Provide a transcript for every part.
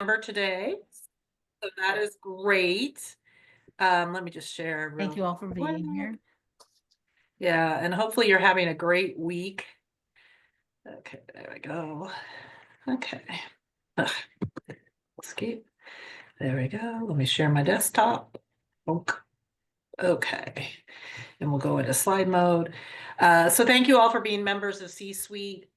Number today. So that is great. Let me just share Thank real you all for quick. being here. Yeah, and hopefully you're having a great week. Okay, there we go. Okay. Ugh, escape. There we go. Let me share my desktop. Okay. And we'll go into slide mode. So thank you all for being members of C-Suite.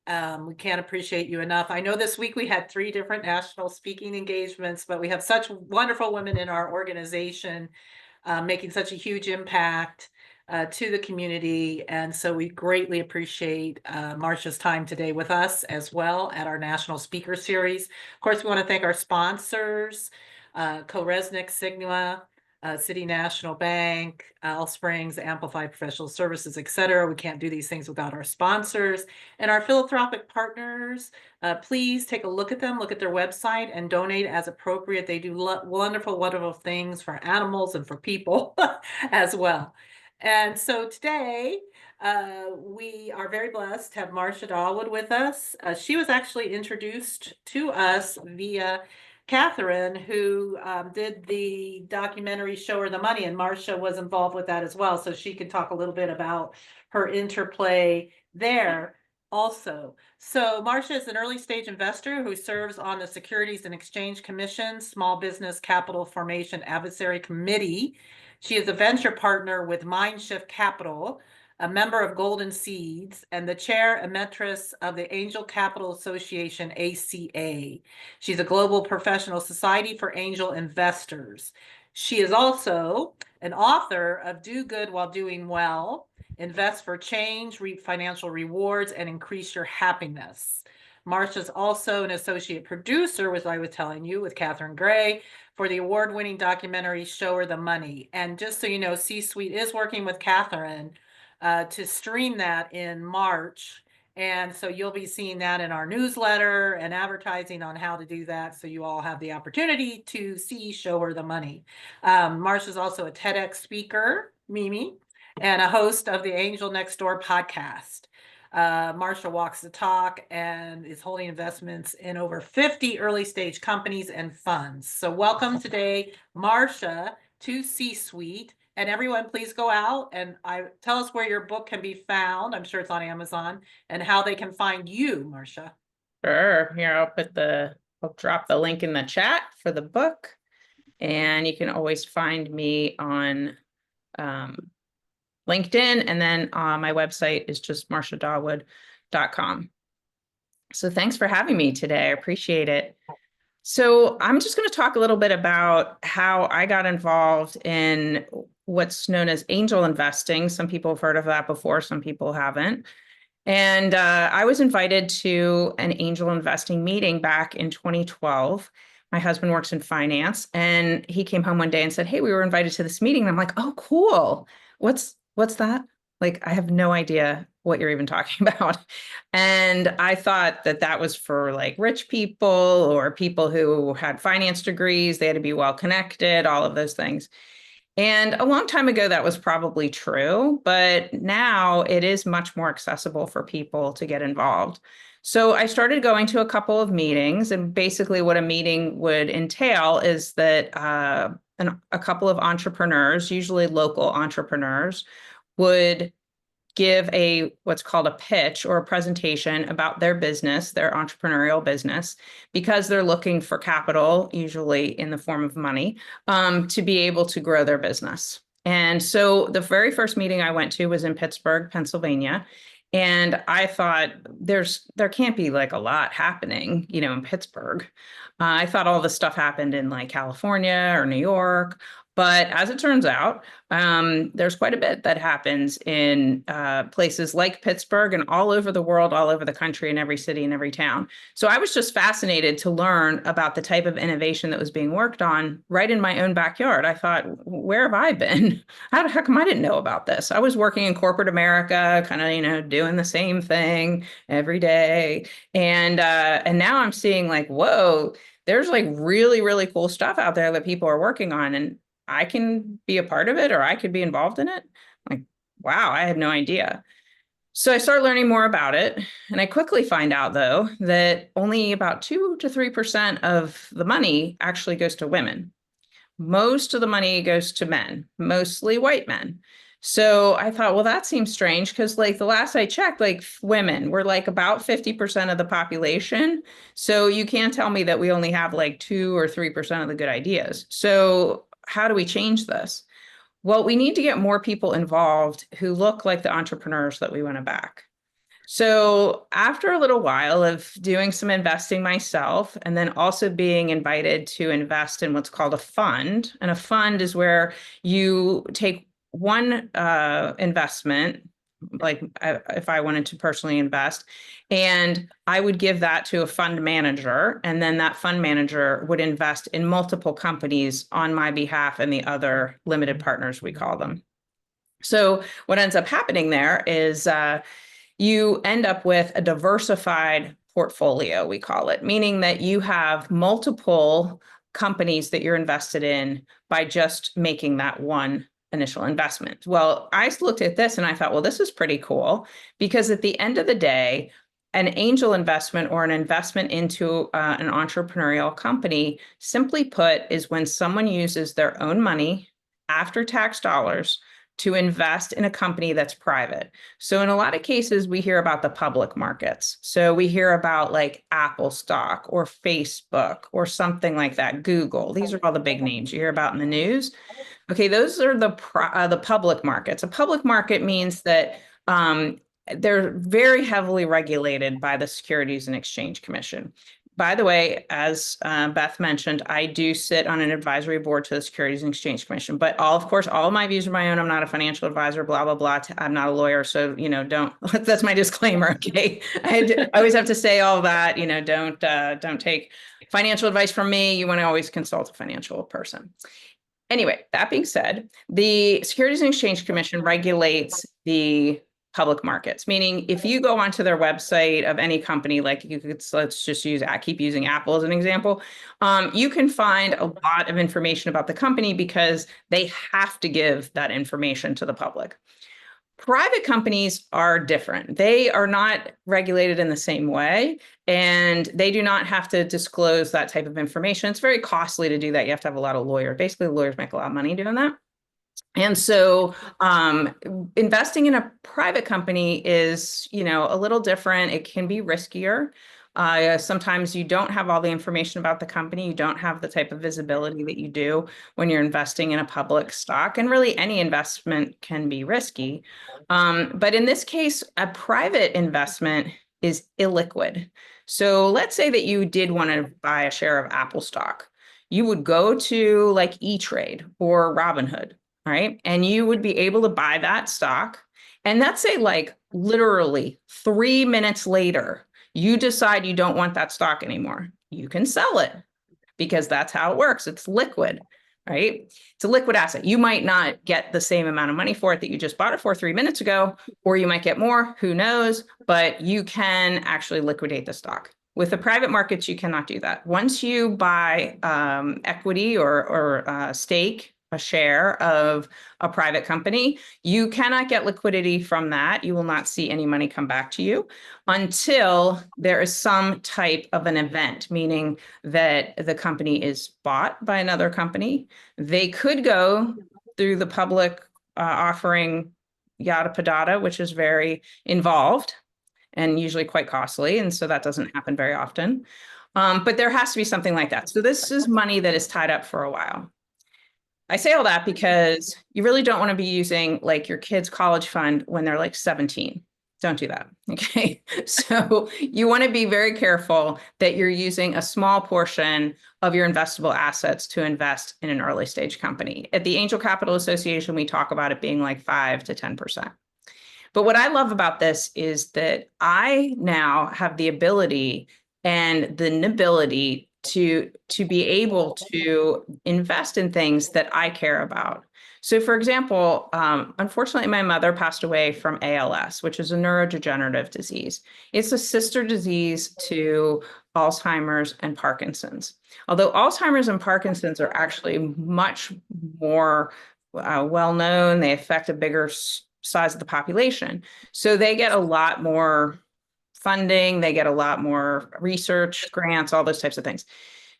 We can't appreciate you enough. I know this week we had 3 different national speaking engagements, but we have such wonderful women in our organization making such a huge impact to the community. And so we greatly appreciate Marcia's time today with us as well at our National Speaker Series. Of course, we want to thank our sponsors, Co-Resnick, Sigma, City National Bank, Alice Springs, Amplify Professional Services, et cetera. We can't do these things without our sponsors and our philanthropic partners. Please take a look at them, look at their website and donate as appropriate. They do wonderful, wonderful things for animals and for people as well. And so today, we are very blessed to have Marcia Dawood with us. She was actually introduced to us via Catherine, who did the documentary Show Her the Money, and Marcia was involved with that as well. So she can talk a little bit about her interplay there also. So Marcia is an early stage investor who serves on the Securities and Exchange Commission Small Business Capital Formation Advisory Committee. She is a venture partner with Mindshift Capital, a member of Golden Seeds, and the chair emeritus of the Angel Capital Association, ACA. She's a global professional society for angel investors. She is also an author of Do Good While Doing Well, Invest for Change, Reap Financial Rewards, and Increase Your Happiness. Marcia's also an associate producer, as I was telling you, with Catherine Gray for the award-winning documentary Show Her the Money. And just so you know, C-Suite is working with Catherine to stream that in March. And so you'll be seeing that in our newsletter and advertising on how to do that. So you all have the opportunity to see Show Her the Money. Marcia's also a TEDx speaker, Mimi, and a host of the Angel Next Door podcast. Marcia walks the talk and is holding investments in over 50 early stage companies and funds. So welcome today, Marcia, to C-Suite. And everyone, please go out and tell us where your book can be found. I'm sure it's on Amazon, and how they can find you, Marcia. Sure. Here, I'll drop the link in the chat for the book. And you can always find me on LinkedIn. And then my website is just marciadawood.com. So thanks for having me today. I appreciate it. So I'm just going to talk a little bit about how I got involved in what's known as angel investing. Some people have heard of that before, some people haven't. And I was invited to an angel investing meeting back in 2012. My husband works in finance, and he came home one day and said, "Hey, we were invited to this meeting." And I'm like, "Oh, cool. What's that?" Like, I have no idea what you're even talking about. And I thought that was for like rich people or people who had finance degrees. They had to be well connected, all of those things. And a long time ago, that was probably true, but now it is much more accessible for people to get involved. So I started going to a couple of meetings, and basically what a meeting would entail is that a couple of entrepreneurs, usually local entrepreneurs, would give what's called a pitch or a presentation about their business, their entrepreneurial business, because they're looking for capital, usually in the form of money, to be able to grow their business. And so the very first meeting I went to was in Pittsburgh, Pennsylvania. And I thought there can't be like a lot happening, in Pittsburgh. I thought all this stuff happened in like California or New York. But as it turns out, there's quite a bit that happens in places like Pittsburgh and all over the world, all over the country, in every city and every town. So I was just fascinated to learn about the type of innovation that was being worked on right in my own backyard. I thought, where have I been? How come I didn't know about this? I was working in corporate America, kind of, doing the same thing every day. And now I'm seeing like, whoa, there's like really, really cool stuff out there that people are working on. And I can be a part of it, or I could be involved in it. Like, wow, I had no idea. So I started learning more about it. And I quickly find out, though, that only about 2 to 3% of the money actually goes to women. Most of the money goes to men, mostly white men. So I thought, well, that seems strange because, like, the last I checked, like, women were like about 50% of the population. So you can't tell me that we only have like 2 or 3% of the good ideas. So how do we change this? Well, we need to get more people involved who look like the entrepreneurs that we want to back. So after a little while of doing some investing myself, and then also being invited to invest in what's called a fund, and a fund is where you take one investment, like if I wanted to personally invest, and I would give that to a fund manager, and then that fund manager would invest in multiple companies on my behalf and the other limited partners, we call them. So what ends up happening there is you end up with a diversified portfolio, we call it, meaning that you have multiple companies that you're invested in by just making that one initial investment. Well, I looked at this and I thought, well, this is pretty cool because at the end of the day, an angel investment or an investment into an entrepreneurial company, simply put, is when someone uses their own money after tax dollars to invest in a company that's private. So in a lot of cases, we hear about the public markets. So we hear about like Apple stock or Facebook or something like that, Google. These are all the big names you hear about in the news. Okay, those are the public markets. A public market means that they're very heavily regulated by the Securities and Exchange Commission. By the way, as Beth mentioned, I do sit on an advisory board to the Securities and Exchange Commission, but of course, all of my views are my own. I'm not a financial advisor, blah, blah, blah. I'm not a lawyer. So, don't, that's my disclaimer. Okay. I always have to say all that, don't take financial advice from me. You want to always consult a financial person. Anyway, that being said, the Securities and Exchange Commission regulates the public markets, meaning if you go onto their website of any company, like let's just keep using Apple as an example, you can find a lot of information about the company because they have to give that information to the public. Private companies are different. They are not regulated in the same way, and they do not have to disclose that type of information. It's very costly to do that. You have to have a lot of lawyers. Basically, lawyers make a lot of money doing that. And so investing in a private company is, a little different. It can be riskier. Sometimes you don't have all the information about the company. You don't have the type of visibility that you do when you're investing in a public stock. And really, any investment can be risky. But in this case, a private investment is illiquid. So let's say that you did want to buy a share of Apple stock. You would go to like E-Trade or Robinhood, right? And you would be able to buy that stock. And let's say like literally 3 minutes later, you decide you don't want that stock anymore. You can sell it because that's how it works. It's liquid, right? It's a liquid asset. You might not get the same amount of money for it that you just bought it for 3 minutes ago, or you might get more, who knows, but you can actually liquidate the stock. With the private markets, you cannot do that. Once you buy equity or stake, a share of a private company, you cannot get liquidity from that. You will not see any money come back to you until there is some type of an event, meaning that the company is bought by another company. They could go through the public offering yada padada, which is very involved and usually quite costly. And so that doesn't happen very often. But there has to be something like that. So this is money that is tied up for a while. I say all that because you really don't want to be using like your kid's college fund when they're like 17. Don't do that. Okay. So you want to be very careful that you're using a small portion of your investable assets to invest in an early stage company. At the Angel Capital Association, we talk about it being like 5 to 10%. But what I love about this is that I now have the ability and the ability to be able to invest in things that I care about. So for example, unfortunately, my mother passed away from ALS, which is a neurodegenerative disease. It's a sister disease to Alzheimer's and Parkinson's. Although Alzheimer's and Parkinson's are actually much more well-known, they affect a bigger size of the population. So they get a lot more funding, they get a lot more research grants, all those types of things.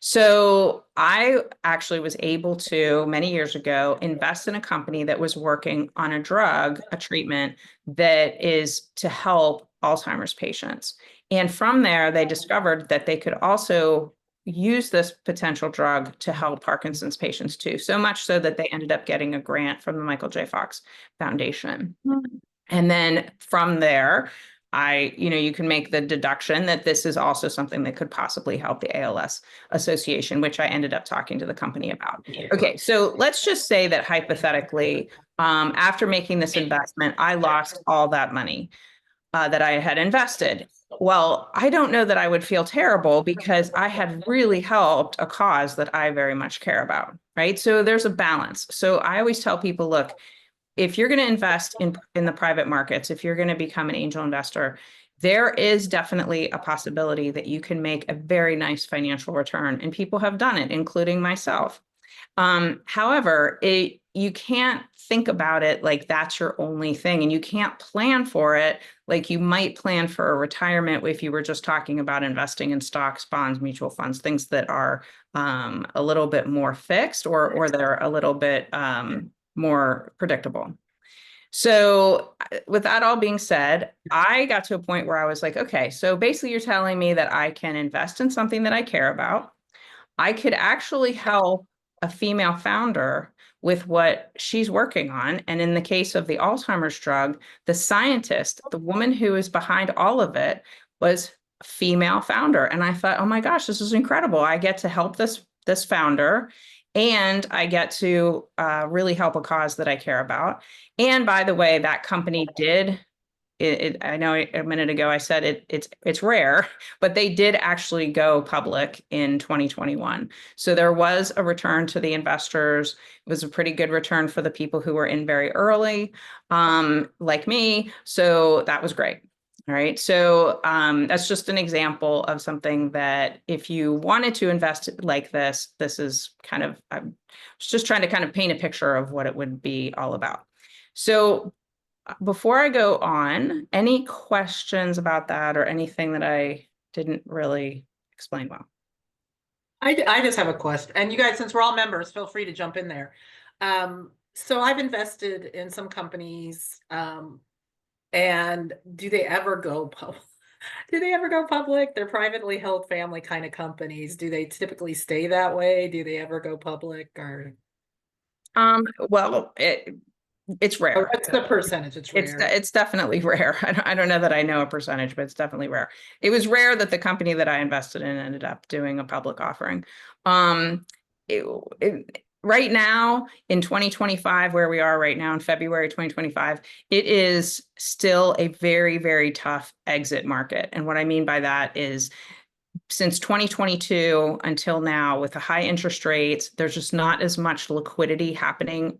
So I actually was able to, many years ago, invest in a company that was working on a drug, a treatment that is to help Alzheimer's patients. And from there, they discovered that they could also use this potential drug to help Parkinson's patients too. So much so that they ended up getting a grant from the Michael J. Fox Foundation. And then from there, you can make the deduction that this is also something that could possibly help the ALS Association, which I ended up talking to the company about. Okay, so let's just say that hypothetically, after making this investment, I lost all that money that I had invested. Well, I don't know that I would feel terrible because I had really helped a cause that I very much care about, right? So there's a balance. So I always tell people, look, if you're going to invest in the private markets, if you're going to become an angel investor, there is definitely a possibility that you can make a very nice financial return. And people have done it, including myself. However, you can't think about it like that's your only thing, and you can't plan for it like you might plan for a retirement if you were just talking about investing in stocks, bonds, mutual funds, things that are a little bit more fixed or they're a little bit more predictable. So with that all being said, I got to a point where I was like, okay, so basically you're telling me that I can invest in something that I care about. I could actually help a female founder with what she's working on. And in the case of the Alzheimer's drug, the scientist, the woman who is behind all of it, was a female founder. And I thought, oh my gosh, this is incredible. I get to help this founder, and I get to really help a cause that I care about. And by the way, that company did I know a minute ago I said it's rare, but they did actually go public in 2021. So there was a return to the investors. It was a pretty good return for the people who were in very early, like me. So that was great. All right. So that's just an example of something that if you wanted to invest like this is kind of, I'm just trying to kind of paint a picture of what it would be all about. So before I go on, any questions about that or anything that I didn't really explain well? I just have a question. And you guys, since we're all members, feel free to jump in there. So I've invested in some companies, and do they ever go public? Do they ever go public? They're privately held family kind of companies. Do they typically stay that way? Do they ever go public or? Well, it's rare. What's the percentage? It's rare. It's definitely rare. I don't know that I know a percentage, but it's definitely rare. It was rare that the company that I invested in ended up doing a public offering. Right now in 2025, where we are right now in February 2025, it is still a very, very tough exit market. And what I mean by that is since 2022 until now, with the high interest rates, there's just not as much liquidity happening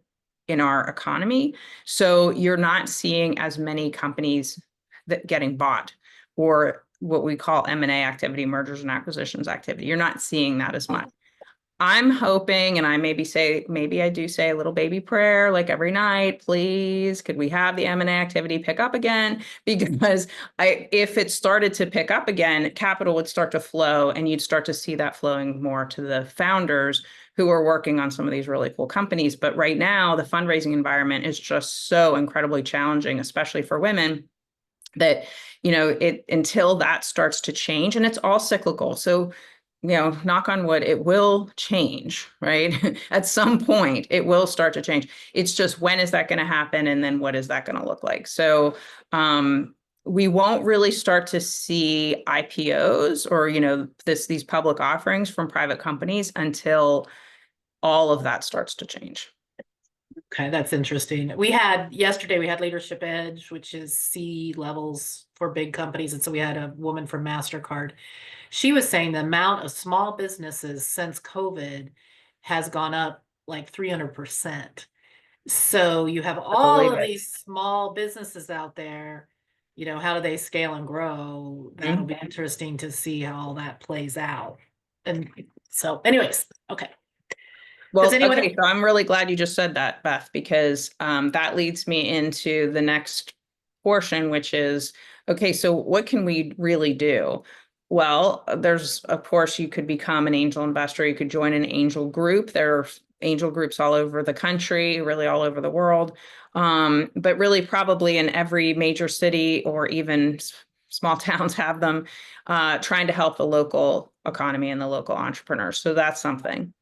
in our economy. So you're not seeing as many companies that getting bought or what we call M&A activity, mergers and acquisitions activity. You're not seeing that as much. I'm hoping, and I maybe I do say a little baby prayer like every night, please, could we have the M&A activity pick up again? Because if it started to pick up again, capital would start to flow and you'd start to see that flowing more to the founders who are working on some of these really cool companies. But right now, the fundraising environment is just so incredibly challenging, especially for women, that, until that starts to change, and it's all cyclical. So knock on wood, it will change, right? At some point, it will start to change. It's just, when is that going to happen? And then what is that going to look like? So we won't really start to see IPOs or, these public offerings from private companies until all of that starts to change. Okay, that's interesting. Yesterday we had Leadership Edge, which is C levels for big companies. And so we had a woman from MasterCard. She was saying the amount of small businesses since COVID has gone up like 300%. So you have all of these small businesses out there, how do they scale and grow? That'll be interesting to see how all that plays out. And so anyways, okay. Does Well, anyone? okay, so I'm really glad you just said that, Beth, because that leads me into the next portion, which is, okay, so what can we really do? Well, there's, of course, you could become an angel investor. You could join an angel group. There are angel groups all over the country, really all over the world. But really probably in every major city or even small towns have them, trying to help the local economy and the local entrepreneurs. So that's something.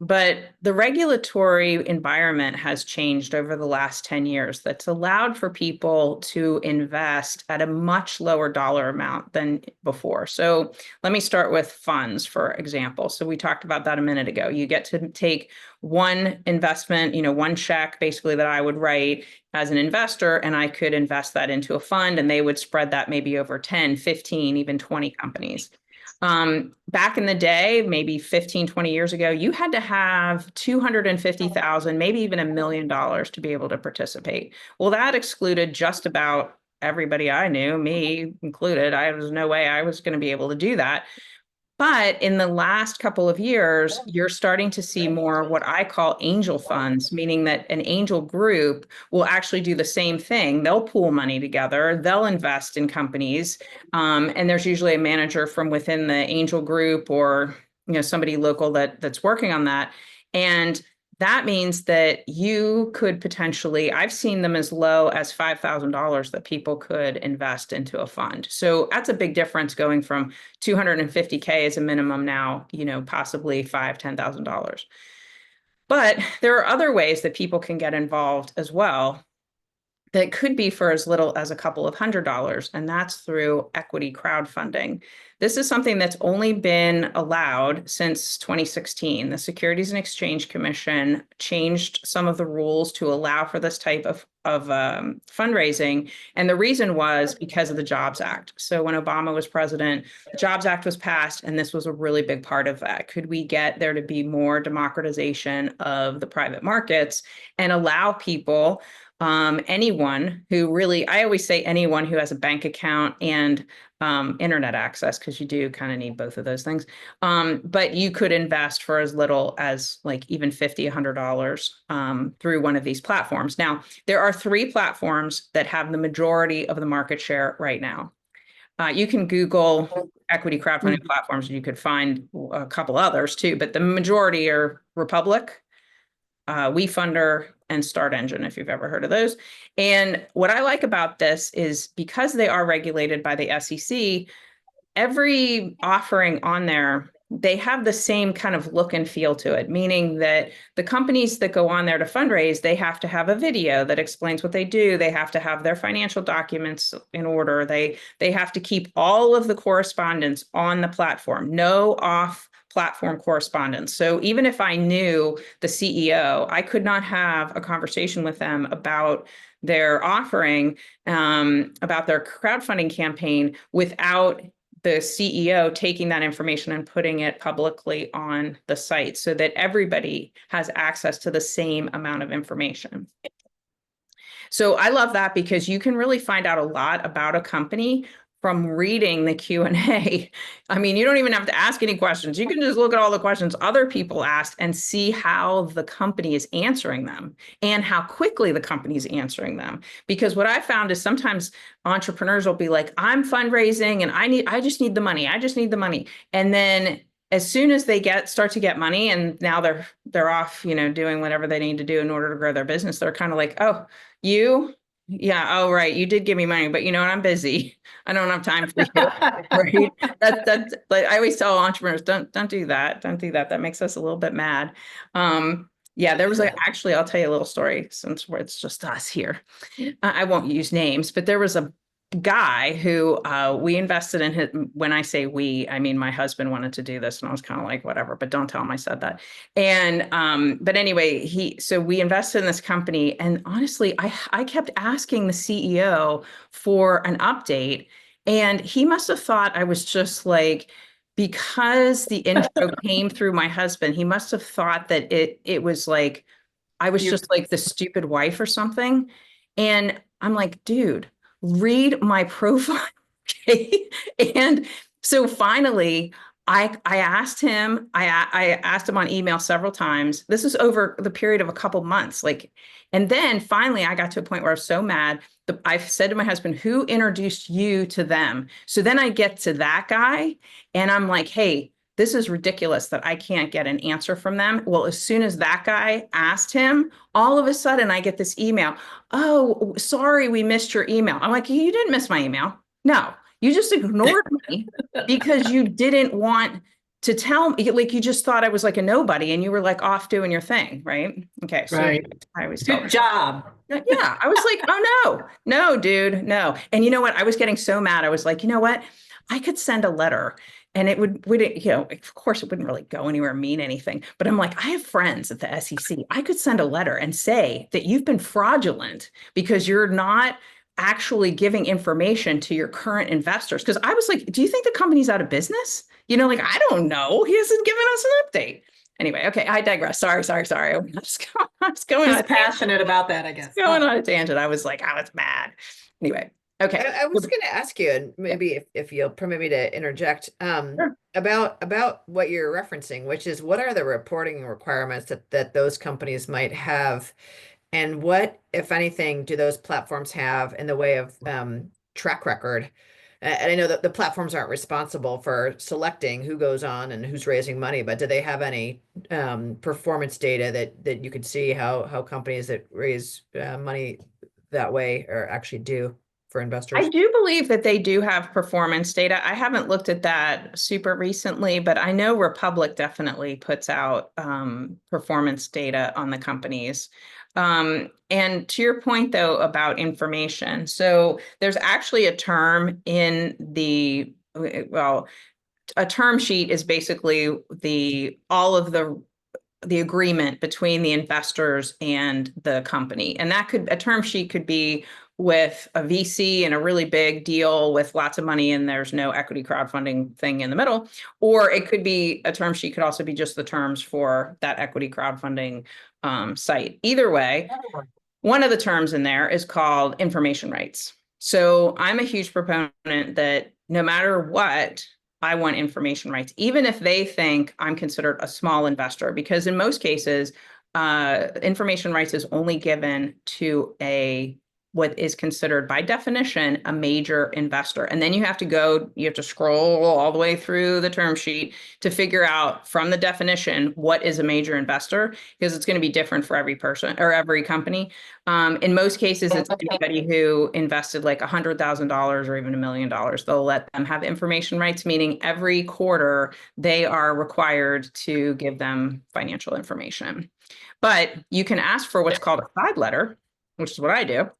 But the regulatory environment has changed over the last 10 years that's allowed for people to invest at a much lower dollar amount than before. So let me start with funds, for example. So we talked about that a minute ago. You get to take one investment, one check basically that I would write as an investor, and I could invest that into a fund, and they would spread that maybe over 10, 15, even 20 companies. Back in the day, maybe 15, 20 years ago, you had to have 250,000, maybe even $1 million to be able to participate. Well, that excluded just about everybody I knew, me included. I was no way I was going to be able to do that. But in the last couple of years, you're starting to see more what I call angel funds, meaning that an angel group will actually do the same thing. They'll pool money together, they'll invest in companies, and there's usually a manager from within the angel group or somebody local that's working on that. And that means that you could potentially, I've seen them as low as $5,000 that people could invest into a fund. So that's a big difference going from 250K as a minimum now, possibly $5,000, $10,000. But there are other ways that people can get involved as well that could be for as little as a couple of $100s, and that's through equity crowdfunding. This is something that's only been allowed since 2016. The Securities and Exchange Commission changed some of the rules to allow for this type of fundraising. And the reason was because of the Jobs Act. So when Obama was president, the Jobs Act was passed, and this was a really big part of that. Could we get there to be more democratization of the private markets and allow people, anyone who really, I always say anyone who has a bank account and internet access, because you do kind of need both of those things. But you could invest for as little as like even $50, $100 through one of these platforms. Now, there are 3 platforms that have the majority of the market share right now. You can Google equity crowdfunding platforms, and you could find a couple others too, but the majority are Republic, WeFunder, and Start Engine, if you've ever heard of those. And what I like about this is because they are regulated by the SEC, every offering on there, they have the same kind of look and feel to it, meaning that the companies that go on there to fundraise, they have to have a video that explains what they do. They have to have their financial documents in order. They have to keep all of the correspondence on the platform, no off platform correspondence. So even if I knew the CEO, I could not have a conversation with them about their offering, about their crowdfunding campaign without the CEO taking that information and putting it publicly on the site so that everybody has access to the same amount of information. So I love that because you can really find out a lot about a company from reading the Q&A. I mean, you don't even have to ask any questions. You can just look at all the questions other people asked and see how the company is answering them and how quickly the company is answering them. Because what I found is sometimes entrepreneurs will be like, I'm fundraising and I just need the money. I just need the money. And then as soon as they start to get money and now they're off, doing whatever they need to do in order to grow their business, they're kind of like, oh, yeah, oh, right. You did give me money, but what? I'm busy. I don't have time for you. Right? That's like I always tell entrepreneurs, don't do that. Don't do that. That makes us a little bit mad. Yeah, there was actually, I'll tell you a little story since it's just us here. I won't use names, but there was a guy who we invested in his, when I say we, I mean my husband wanted to do this and I was kind of like, whatever, but don't tell him I said that. And but anyway, so we invested in this company, and honestly, I kept asking the CEO for an update, and he must have thought I was just like, because the intro came through my husband, he must have thought that it was like I was just like the stupid wife or something. And I'm like, dude, read my profile. Okay. And so finally, I asked him, I asked him on email several times. This is over the period of a couple months. Like, and then finally I got to a point where I was so mad that I said to my husband, who introduced you to them? So then I get to that guy and I'm like, hey, this is ridiculous that I can't get an answer from them. Well, as soon as that guy asked him, all of a sudden I get this email. Oh, sorry, we missed your email. I'm like, you didn't miss my email. No, you just ignored me because you didn't want to tell me, like you just thought I was like a nobody and you were like off doing your thing, right? Okay, so Right. I always tell Good job. yeah, I was like, oh no, dude, no. And you know what? I was getting so mad. I was like, you know what? I could send a letter and it would it, of course it wouldn't really go anywhere, mean anything. But I'm like, I have friends at the SEC. I could send a letter and say that you've been fraudulent because you're not actually giving information to your current investors. Because I was like, do you think the company's out of business? Like, I don't know. He hasn't given us an update. Anyway, okay, I digress. Sorry. I was going Just passionate about that, I guess. going on a tangent. I was like, I was mad. Anyway, okay. I was going to ask you, and maybe if you'll permit me to interject, Sure. about what you're referencing, which is what are the reporting requirements that those companies might have, and what, if anything, do those platforms have in the way of track record? And I know that the platforms aren't responsible for selecting who goes on and who's raising money, but do they have any performance data that you could see how companies that raise money that way or actually do for investors? I do believe that they do have performance data. I haven't looked at that super recently, but I know Republic definitely puts out performance data on the companies. And to your point, though, about information, so there's actually a term in well, a term sheet is basically all of the agreement between the investors and the company. And a term sheet could be with a VC and a really big deal with lots of money and there's no equity crowdfunding thing in the middle. Or it could be a term sheet could also be just the terms for that equity crowdfunding site. Either way, one of the terms in there is called information rights. So I'm a huge proponent that no matter what, I want information rights, even if they think I'm considered a small investor, because in most cases, information rights is only given to what is considered by definition a major investor. And then you have to scroll all the way through the term sheet to figure out from the definition what is a major investor, because it's going to be different for every person or every company. In most cases, it's anybody who invested like $100,000 or even $1 million. They'll let them have information rights, meaning every quarter they are required to give them financial information. But you can ask for what's called a side letter, which is what I do.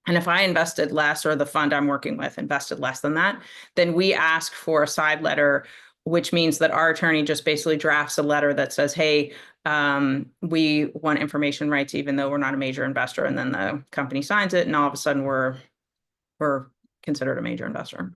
And if I invested less or the fund I'm working with invested less than that, then we ask for a side letter, which means that our attorney just basically drafts a letter that says, hey, we want information rights, even though we're not a major investor. And then the company signs it. And all of a sudden we're considered a major investor.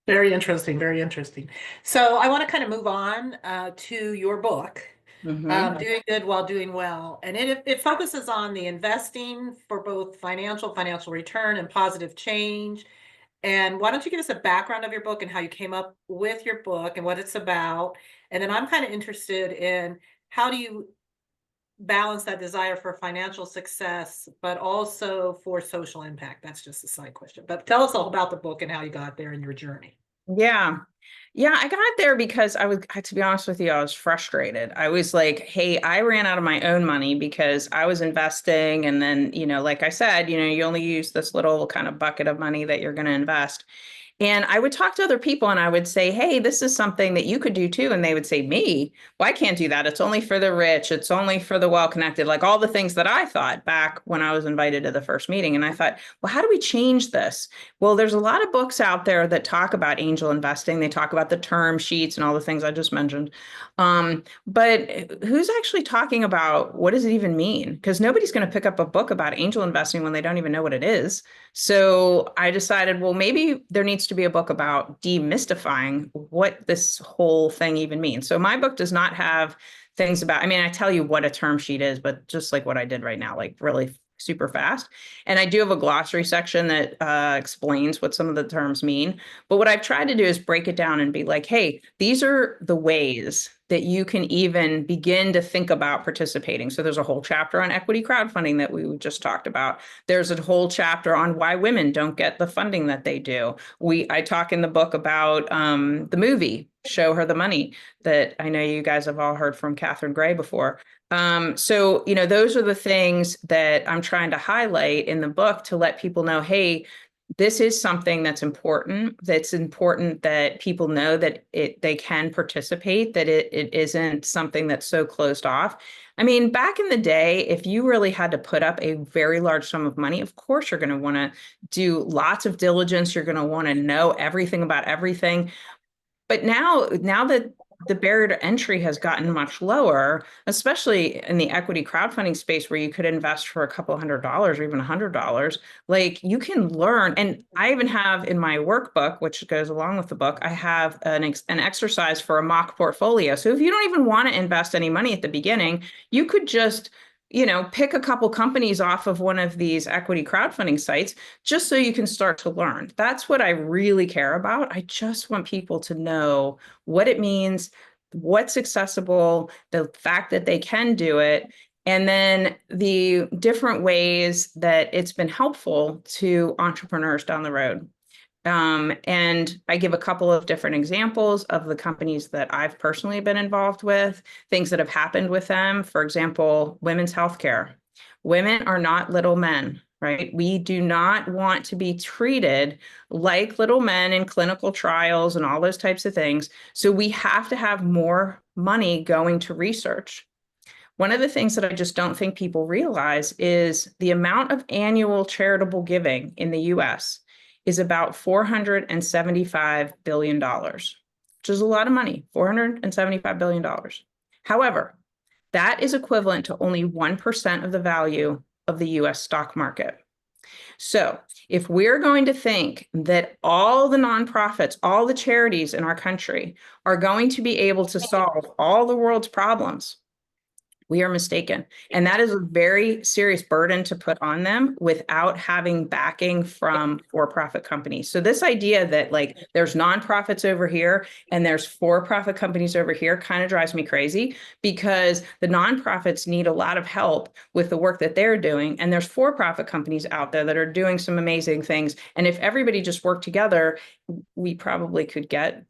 Very interesting. Very interesting. So I want to kind of move on to your book. Doing good while doing well. And it focuses on the investing for both financial return and positive change. And why don't you give us a background of your book and how you came up with your book and what it's about? And then I'm kind of interested in how do you balance that desire for financial success, but also for social impact? That's just a side question. But tell us all about the book and how you got there in your journey. Yeah. Yeah, I got there because to be honest with you, I was frustrated. I was like, hey, I ran out of my own money because I was investing. And then, like I said, you only use this little kind of bucket of money that you're going to invest. And I would talk to other people and I would say, hey, this is something that you could do too. And they would say, me? Well, I can't do that. It's only for the rich. It's only for the well-connected, like all the things that I thought back when I was invited to the first meeting. And I thought, well, how do we change this? Well, there's a lot of books out there that talk about angel investing. They talk about the term sheets and all the things I just mentioned. But who's actually talking about what does it even mean? Because nobody's going to pick up a book about angel investing when they don't even know what it is. So I decided, well, maybe there needs to be a book about demystifying what this whole thing even means. So my book does not have things about, I tell you what a term sheet is, but just like what I did right now, like really super fast. And I do have a glossary section that explains what some of the terms mean. But what I've tried to do is break it down and be like, hey, these are the ways that you can even begin to think about participating. So there's a whole chapter on equity crowdfunding that we just talked about. There's a whole chapter on why women don't get the funding that they do. I talk in the book about the movie, Show Her the Money, that I know you guys have all heard from Catherine Gray before. So, those are the things that I'm trying to highlight in the book to let people know, hey, this is something that's important. That's important that people know that they can participate, that it isn't something that's so closed off. I mean, back in the day, if you really had to put up a very large sum of money, of course, you're going to want to do lots of diligence. You're going to want to know everything about everything. But now that the barrier to entry has gotten much lower, especially in the equity crowdfunding space where you could invest for a couple $100 or even $100, like you can learn. And I even have in my workbook, which goes along with the book, I have an exercise for a mock portfolio. So if you don't even want to invest any money at the beginning, you could just pick a couple companies off of one of these equity crowdfunding sites just so you can start to learn. That's what I really care about. I just want people to know what it means, what's accessible, the fact that they can do it, and then the different ways that it's been helpful to entrepreneurs down the road. And I give a couple of different examples of the companies that I've personally been involved with, things that have happened with them. For example, women's healthcare. Women are not little men, right? We do not want to be treated like little men in clinical trials and all those types of things. So we have to have more money going to research. One of the things that I just don't think people realize is the amount of annual charitable giving in the US is about $475 billion, which is a lot of money, $475 billion. However, that is equivalent to only 1% of the value of the US stock market. So if we're going to think that all the nonprofits, all the charities in our country are going to be able to solve all the world's problems, we are mistaken. And that is a very serious burden to put on them without having backing from for-profit companies. So this idea that like there's nonprofits over here and there's for-profit companies over here kind of drives me crazy, because the nonprofits need a lot of help with the work that they're doing. And there's for-profit companies out there that are doing some amazing things. And if everybody just worked together, we probably could get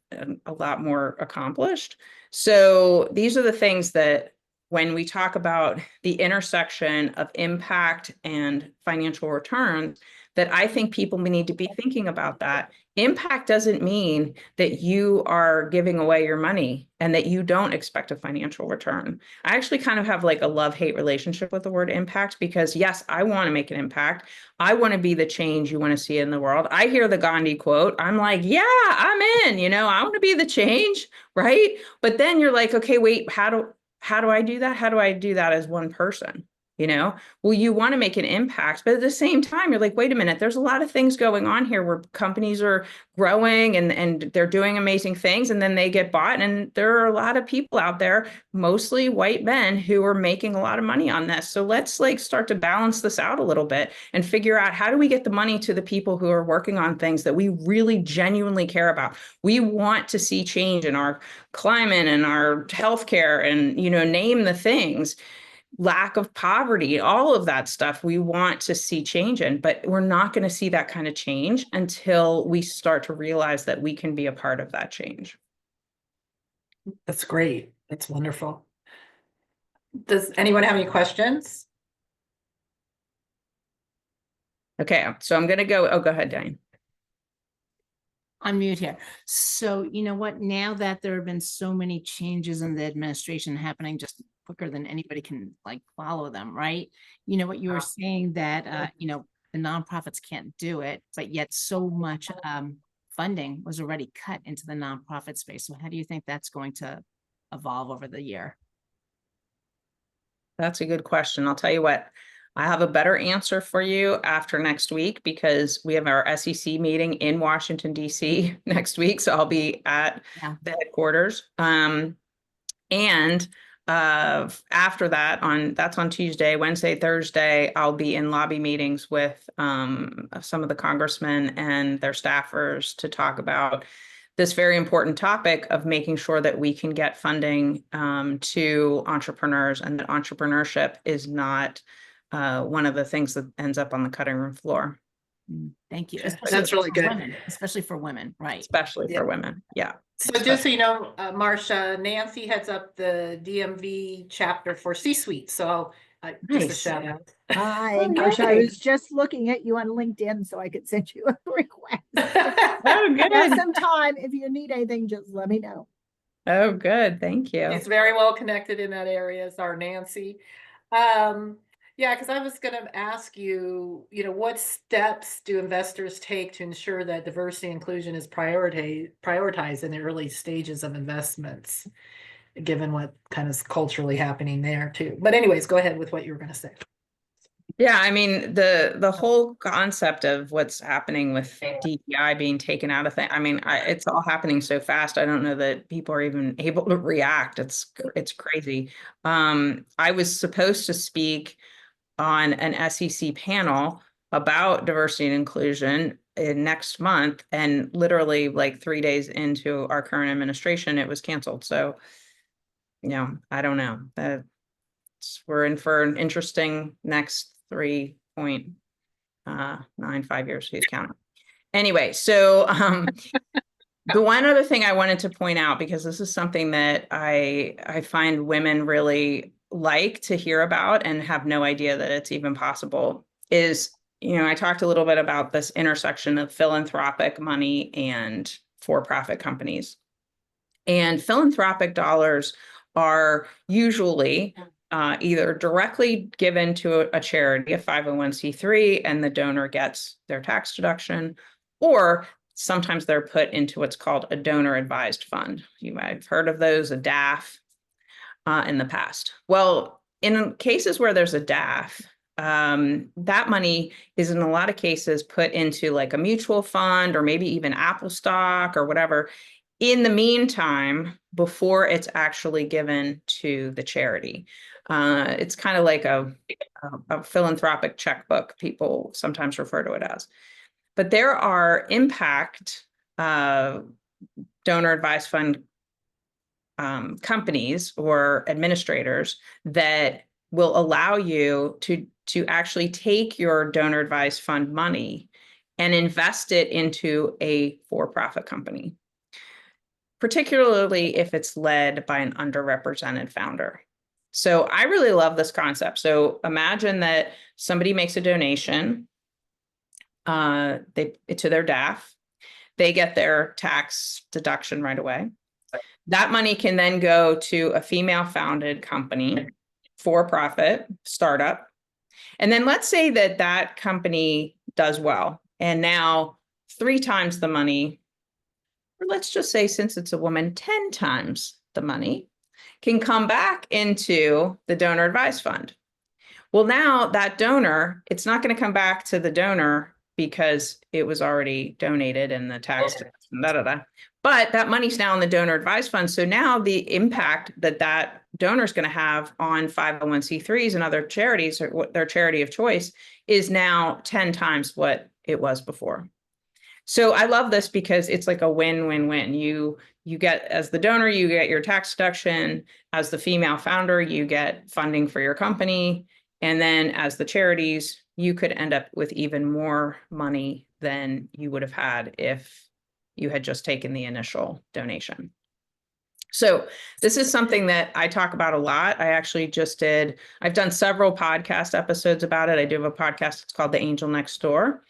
a lot more accomplished. So these are the things that when we talk about the intersection of impact and financial return, that I think people need to be thinking about that. Impact doesn't mean that you are giving away your money and that you don't expect a financial return. I actually kind of have like a love-hate relationship with the word impact, because yes, I want to make an impact. I want to be the change you want to see in the world. I hear the Gandhi quote. I'm like, yeah, I'm in, I want to be the change, right? But then you're like, okay, wait, how do I do that? How do I do that as one person? Well, you want to make an impact, but at the same time, you're like, wait a minute, there's a lot of things going on here where companies are growing and they're doing amazing things, and then they get bought. And there are a lot of people out there, mostly white men, who are making a lot of money on this. So let's like start to balance this out a little bit and figure out, how do we get the money to the people who are working on things that we really genuinely care about? We want to see change in our climate and our healthcare and, name the things. Lack of poverty, all of that stuff we want to see change in, but we're not going to see that kind of change until we start to realize that we can be a part of that change. That's great. That's wonderful. Does anyone have any questions? Okay, so I'm going to go. Oh, go ahead, Diane. Unmute here. So you know what, now that there have been so many changes in the administration happening just quicker than anybody can like follow them, right? What you were saying that, the nonprofits can't do it, but yet so much funding was already cut into the nonprofit space. So how do you think that's going to evolve over the year? That's a good question. I'll tell you what, I have a better answer for you after next week, because we have our SEC meeting in Washington, D.C. next week. So I'll be at the headquarters. And after that, that's on Tuesday, Wednesday, Thursday, I'll be in lobby meetings with some of the congressmen and their staffers to talk about this very important topic of making sure that we can get funding to entrepreneurs, and that entrepreneurship is not one of the things that ends up on the cutting room floor. Thank you. Okay, Especially that's really for good. women, especially for women, right? Especially Yeah. for women. Yeah. So just so you know, Marcia, Nancy heads up the DMV chapter for C-Suite. So just a Nice. shout out. Hi, Oh, Marcia. I yay. was just looking at you on LinkedIn so I could send you a request. Oh, I got good. some time. If you need anything, just let me know. Oh, good. Thank you. She's very well connected in that area, is our Nancy. Yeah, because I was going to ask you, what steps do investors take to ensure that diversity and inclusion is prioritized in the early stages of investments, given what kind of culturally happening there too. But anyways, go ahead with what you were going to say. Yeah, I mean, the whole concept of what's happening with DEI being taken out of things, I mean, it's all happening so fast. I don't know that people are even able to react. It's crazy. I was supposed to speak on an SEC panel about diversity and inclusion next month, and literally like 3 days into our current administration, it was canceled. So, I don't know. We're in for an interesting next 3.95 years. Who's counting? Anyway, so the one other thing I wanted to point out, because this is something that I find women really like to hear about and have no idea that it's even possible, is, I talked a little bit about this intersection of philanthropic money and for-profit companies. And philanthropic dollars are usually either directly given to a charity, a 501c3, and the donor gets their tax deduction, or sometimes they're put into what's called a donor advised fund. You might have heard of those, a DAF, in the past. Well, in cases where there's a DAF, that money is in a lot of cases put into like a mutual fund or maybe even Apple stock or whatever, in the meantime, before it's actually given to the charity. It's kind of like a philanthropic checkbook, people sometimes refer to it as. But there are impact donor advised fund companies or administrators that will allow you to actually take your donor advised fund money and invest it into a for-profit company, particularly if it's led by an underrepresented founder. So I really love this concept. So imagine that somebody makes a donation to their DAF. They get their tax deduction right away. That money can then go to a female-founded company, for-profit startup. And then let's say that company does well, and now 3 times the money, or let's just say, since it's a woman, 10 times the money can come back into the donor advised fund. Well, now that donor, it's not going to come back to the donor because it was already donated and the tax, but that money's now in the donor advised fund. So now the impact that donor is going to have on 501c3s and other charities, or their charity of choice, is now 10 times what it was before. So I love this because it's like a win-win-win. You get, as the donor, you get your tax deduction. As the female founder, you get funding for your company. And then as the charities, you could end up with even more money than you would have had if you had just taken the initial donation. So this is something that I talk about a lot. I've done several podcast episodes about it. I do have a podcast, it's called The Angel Next Door,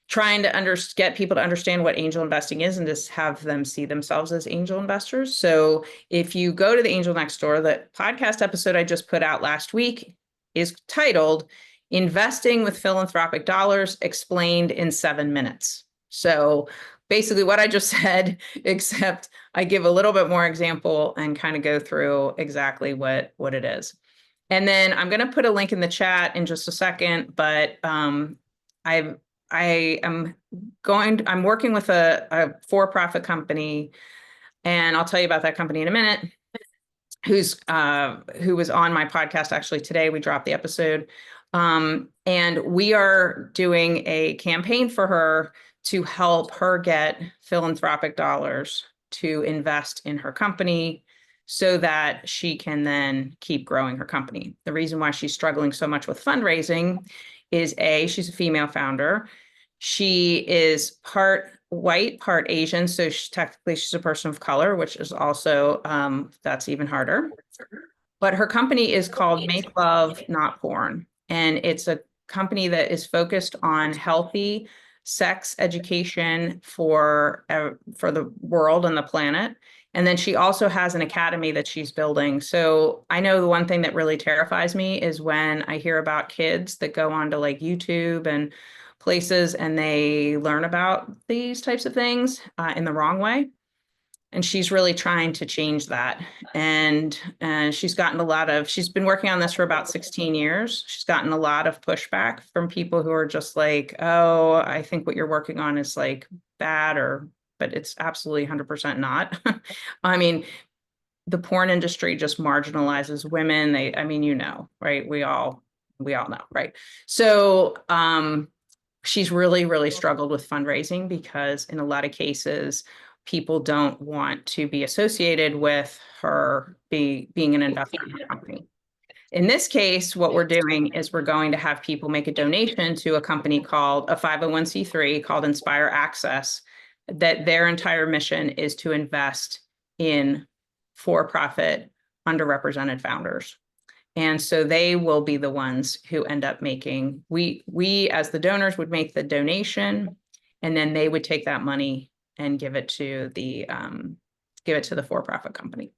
trying to get people to understand what angel investing is and just have them see themselves as angel investors. So if you go to the Angel Next Door, the podcast episode I just put out last week is titled Investing with Philanthropic Dollars Explained in 7 Minutes. So basically what I just said, except I give a little bit more example and kind of go through exactly what it is. And then I'm going to put a link in the chat in just a second, but I'm working with a for-profit company, and I'll tell you about that company in a minute. who was on my podcast actually today. We dropped the episode. And we are doing a campaign for her to help her get philanthropic dollars to invest in her company so that she can then keep growing her company. The reason why she's struggling so much with fundraising is she's a female founder. She is part white, part Asian. So technically she's a person of color, which is also, that's even harder. But her company is called Make Love, Not Porn. And it's a company that is focused on healthy sex education for the world and the planet. And then she also has an academy that she's building. So I know the one thing that really terrifies me is when I hear about kids that go onto like YouTube and places and they learn about these types of things in the wrong way. And she's really trying to change that. And she's been working on this for about 16 years. She's gotten a lot of pushback from people who are just like, oh, I think what you're working on is like bad, but it's absolutely 100% not. I mean, the porn industry just marginalizes women. Right? We all know, right? So she's really, really struggled with fundraising because in a lot of cases, people don't want to be associated with her being an investor in her company. In this case, what we're doing is we're going to have people make a donation to a company called a 501c3 called Inspire Access, that their entire mission is to invest in for-profit underrepresented founders. And so they will be the ones who end up making, we as the donors would make the donation, and then they would take that money and give it to the for-profit company.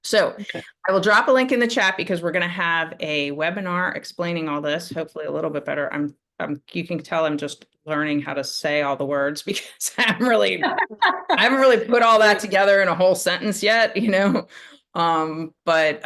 So okay. I will drop a link in the chat because we're going to have a webinar explaining all this, hopefully a little bit better. You can tell I'm just learning how to say all the words because I haven't really put all that together in a whole sentence yet, but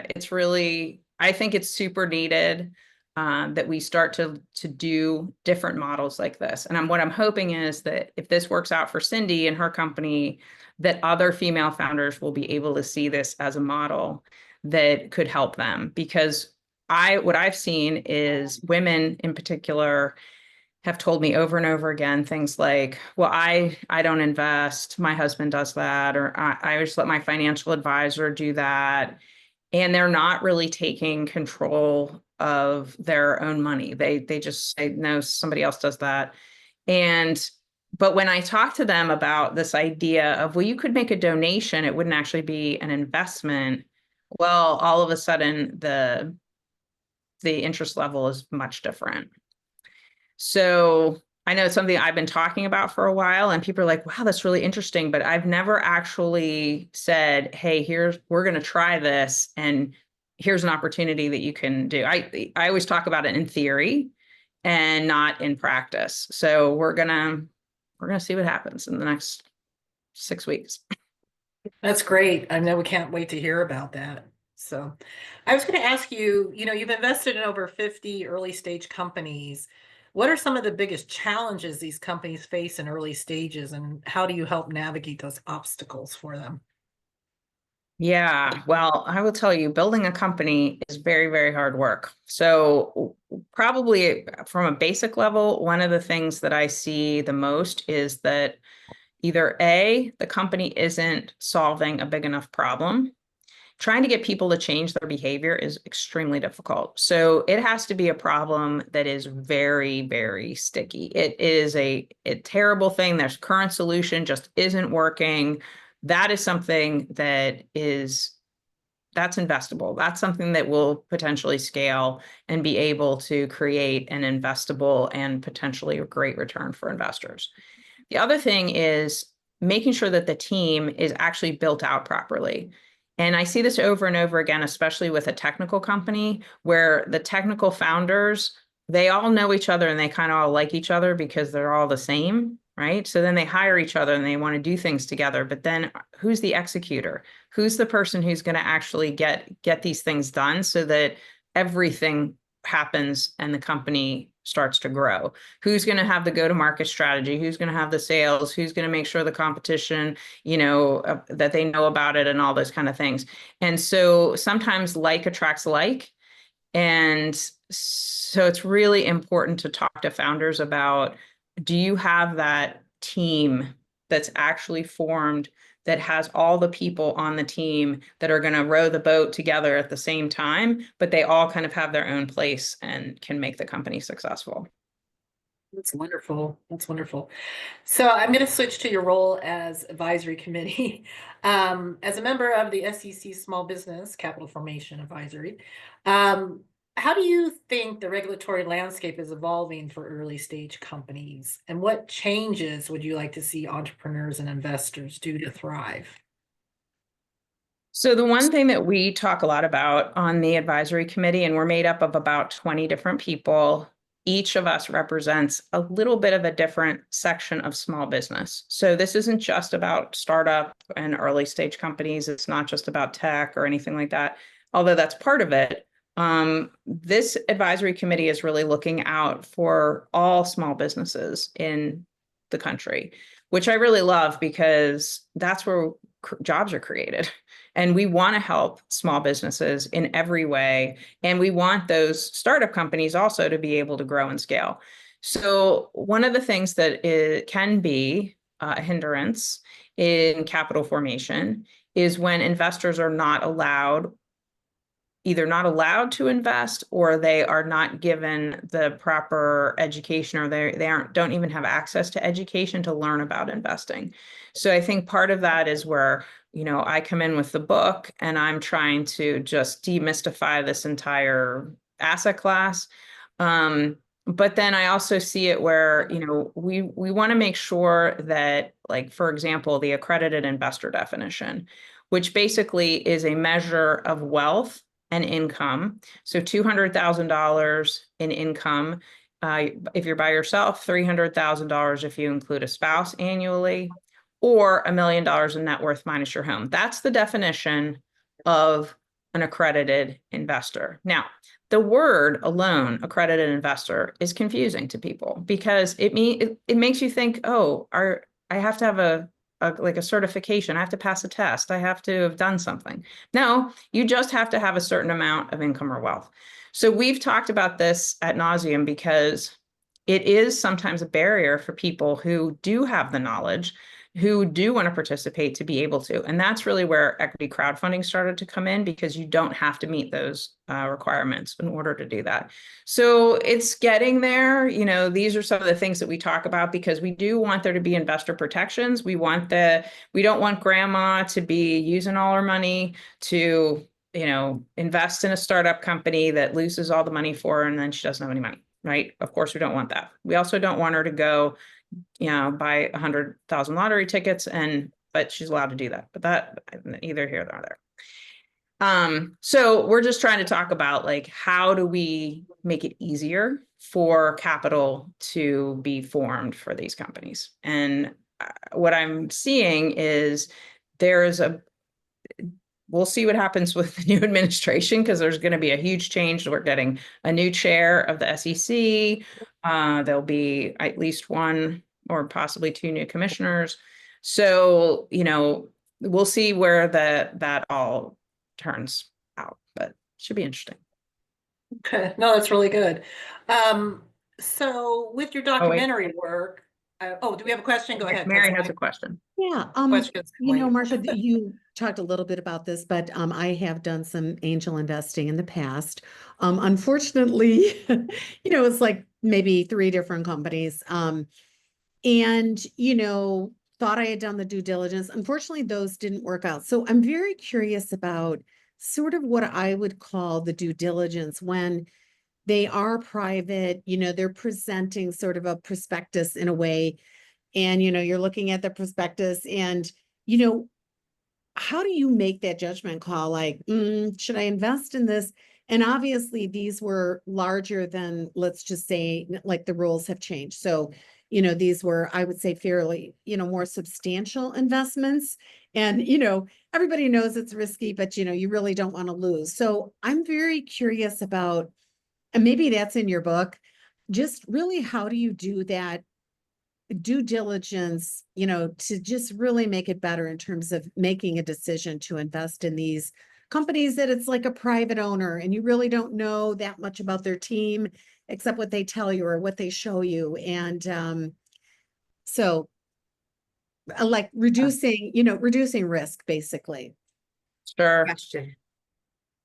it's really, I think it's super needed that we start to do different models like this. And what I'm hoping is that if this works out for Cindy and her company, that other female founders will be able to see this as a model that could help them. Because what I've seen is women in particular have told me over and over again things like, well, I don't invest, my husband does that, or I just let my financial advisor do that. And they're not really taking control of their own money. They just say, no, somebody else does that. But when I talk to them about this idea of, well, you could make a donation, it wouldn't actually be an investment. Well, all of a sudden the interest level is much different. So I know it's something I've been talking about for a while, and people are like, wow, that's really interesting. But I've never actually said, hey, we're going to try this, and here's an opportunity that you can do. I always talk about it in theory and not in practice. So we're gonna see what happens in the next 6 weeks. That's great. I know we can't wait to hear about that. So I was going to ask you, you've invested in over 50 early stage companies. What are some of the biggest challenges these companies face in early stages, and how do you help navigate those obstacles for them? Yeah, well, I will tell you, building a company is very, very hard work. So probably from a basic level, one of the things that I see the most is that either A, the company isn't solving a big enough problem. Trying to get people to change their behavior is extremely difficult. So it has to be a problem that is very, very sticky. It is a terrible thing. Their current solution just isn't working. That is something that's investable. That's something that will potentially scale and be able to create an investable and potentially a great return for investors. The other thing is making sure that the team is actually built out properly. And I see this over and over again, especially with a technical company where the technical founders, they all know each other and they kind of all like each other because they're all the same, right? So then they hire each other and they want to do things together. But then who's the executor? Who's the person who's going to actually get these things done so that everything happens and the company starts to grow. Who's going to have the go-to-market strategy? Who's going to have the sales? Who's going to make sure the competition, that they know about it and all those kind of things. And so sometimes like attracts like. And so it's really important to talk to founders about, do you have that team that's actually formed, that has all the people on the team that are going to row the boat together at the same time, but they all kind of have their own place and can make the company successful. That's wonderful. That's wonderful. So I'm going to switch to your role as advisory committee. As a member of the SEC Small Business Capital Formation Advisory, how do you think the regulatory landscape is evolving for early stage companies? And what changes would you like to see entrepreneurs and investors do to thrive? So the one thing that we talk a lot about on the advisory committee, and we're made up of about 20 different people, each of us represents a little bit of a different section of small business. So this isn't just about startup and early stage companies. It's not just about tech or anything like that, although that's part of it. This advisory committee is really looking out for all small businesses in the country, which I really love, because that's where jobs are created. And we want to help small businesses in every way. And we want those startup companies also to be able to grow and scale. So one of the things that can be a hindrance in capital formation is when investors are either not allowed to invest, or they are not given the proper education, or they don't even have access to education to learn about investing. So I think part of that is where, I come in with the book and I'm trying to just demystify this entire asset class. But then I also see it where, we want to make sure that, like, for example, the accredited investor definition, which basically is a measure of wealth and income. So $200,000 in income if you're by yourself, $300,000 if you include a spouse annually, or $1 million in net worth minus your home. That's the definition of an accredited investor. Now, the word alone, accredited investor, is confusing to people, because it makes you think, oh, I have to have like a certification. I have to pass a test. I have to have done something. No, you just have to have a certain amount of income or wealth. So we've talked about this ad nauseum, because it is sometimes a barrier for people who do have the knowledge, who do want to participate, to be able to. And that's really where equity crowdfunding started to come in, because you don't have to meet those requirements in order to do that. So it's getting there. These are some of the things that we talk about, because we do want there to be investor protections. We don't want grandma to be using all her money to, invest in a startup company that loses all the money for her and then she doesn't have any money, right? Of course, we don't want that. We also don't want her to go buy 100,000 lottery tickets, but she's allowed to do that. But that, either here or there. So we're just trying to talk about, like, how do we make it easier for capital to be formed for these companies? And what I'm seeing is we'll see what happens with the new administration, because there's going to be a huge change. We're getting a new chair of the SEC. There'll be at least one or possibly two new commissioners. So, we'll see where that all turns out, but it should be interesting. Okay, no, that's really good. So with your documentary work, do we have a question? Go ahead. Mary has a question. Yeah, Questions. Marcia, you talked a little bit about this, but I have done some angel investing in the past. Unfortunately, it's like maybe 3 different companies. And thought I had done the due diligence. Unfortunately, those didn't work out. So I'm very curious about sort of what I would call the due diligence when they are private, they're presenting sort of a prospectus in a way. And, you're looking at the prospectus and, how do you make that judgment call? Like, should I invest in this? And obviously these were larger than, let's just say, like, the rules have changed. So, these were, I would say, fairly, more substantial investments. And, everybody knows it's risky, but, you really don't want to lose. So I'm very curious about, and maybe that's in your book, just really, how do you do that due diligence, to just really make it better in terms of making a decision to invest in these companies that it's like a private owner and you really don't know that much about their team except what they tell you or what they show you. And so like reducing risk, basically. Sure. Question.